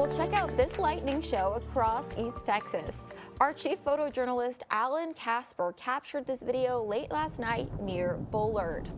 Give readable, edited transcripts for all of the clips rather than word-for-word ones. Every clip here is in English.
Well, check out this lightning show across East Texas. Our chief photojournalist, Alan Casper, captured this video late last night near Bullard.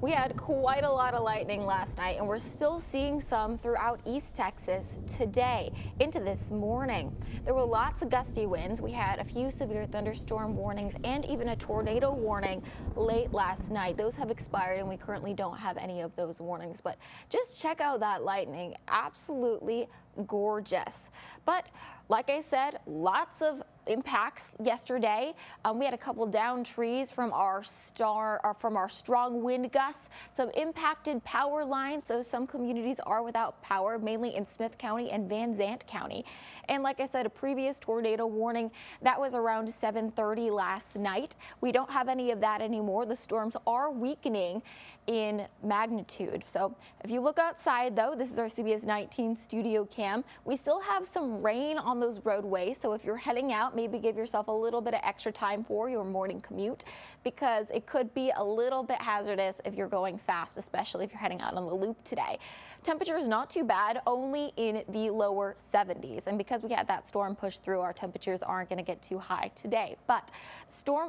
We had quite a lot of lightning last night, and we're still seeing some throughout East Texas today into this morning. There were lots of gusty winds. We had a few severe thunderstorm warnings and even a tornado warning late last night. Those have expired, and we currently don't have any of those warnings. But just check out that lightning. Absolutely gorgeous. But like I said, lots of impacts yesterday. We had a couple downed trees from our strong wind gusts, some impacted power lines. So some communities are without power, mainly in Smith County and Van Zant County. And like I said, a previous tornado warning that was around 7:30 last night. We don't have any of that anymore. The storms are weakening in magnitude. So if you look outside, though, this is our CBS 19 studio cam. We still have some rain on those roadways. So if you're heading out, maybe give yourself a little bit of extra time for your morning commute, because it could be a little bit hazardous if you're going fast, especially if you're heading out on the loop today. Temperature is not too bad, only in the lower 70s. And because we had that storm push through, our temperatures aren't going to get too high today. But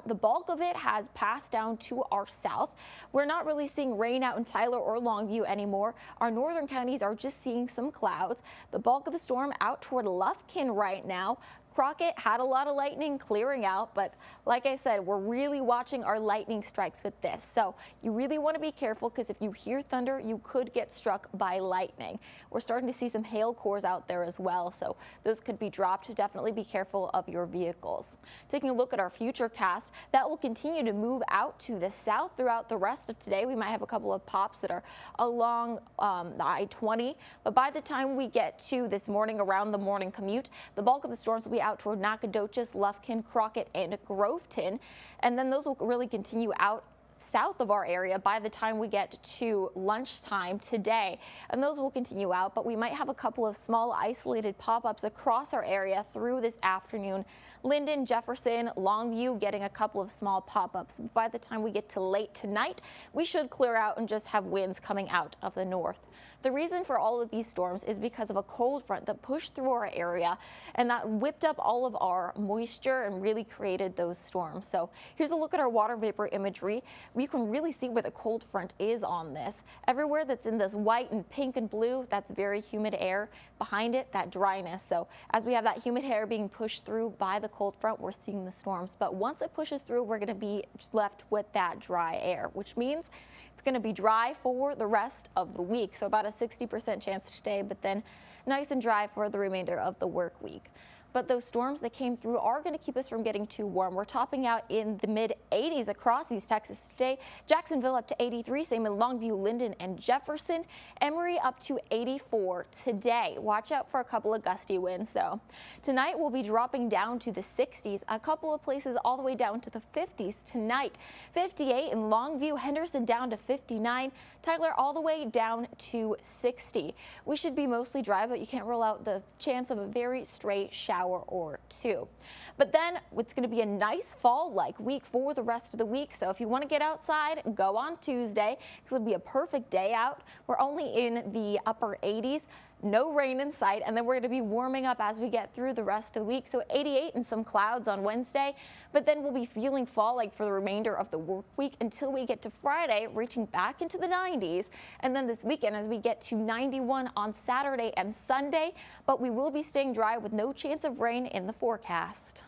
the bulk of it has passed down to our south. We're not really seeing rain out in Tyler or Longview anymore. Our northern counties are just seeing some clouds. The bulk of the storm out toward Lufkin right now. Crockett had a lot of lightning clearing out, but like I said, we're really watching our lightning strikes with this. So you really want to be careful, because if you hear thunder, you could get struck by lightning. We're starting to see some hail cores out there as well, so those could be dropped. Definitely be careful of your vehicles. Taking a look at our future cast, that will continue to move out to the south throughout the rest of today. We might have a couple of pops that are along the I-20, but by the time we get to this morning, around the morning commute, the bulk of the storms will be out toward Nacogdoches, Lufkin, Crockett, and Groveton. And then those will really continue out south of our area by the time we get to lunchtime today, and those will continue out, but we might have a couple of small isolated pop-ups across our area through this afternoon. Linden, Jefferson, Longview getting a couple of small pop-ups. By the time we get to late tonight, we should clear out and just have winds coming out of the north. The reason for all of these storms is because of a cold front that pushed through our area, and that whipped up all of our moisture and really created those storms. So here's a look at our water vapor imagery. We can really see where the cold front is on this. Everywhere that's in this white and pink and blue, that's very humid air. Behind it, that dryness. So as we have that humid air being pushed through by the cold front, we're seeing the storms. But once it pushes through, we're going to be left with that dry air, which means it's going to be dry for the rest of the week. So about a 60% chance today, but then nice and dry for the remainder of the work week. But those storms that came through are going to keep us from getting too warm. We're topping out in the mid 80s across East Texas today. Jacksonville up to 83, same in Longview, Linden, and Jefferson. Emory up to 84 today. Watch out for a couple of gusty winds, though. Tonight we'll be dropping down to the 60s, a couple of places all the way down to the 50s tonight. 58 in Longview, Henderson down to 59, Tyler all the way down to 60. We should be mostly dry, but you can't rule out the chance of a very stray shower or two. But then it's going to be a nice fall-like week for the rest of the week. So if you want to get outside, go on Tuesday, because it'll be a perfect day out. We're only in the upper 80s. No rain in sight, and then we're going to be warming up as we get through the rest of the week. So 88 and some clouds on Wednesday, but then we'll be feeling fall-like for the remainder of the work week until we get to Friday, reaching back into the 90s. And then this weekend, as we get to 91 on Saturday and Sunday, but we will be staying dry with no chance of rain in the forecast.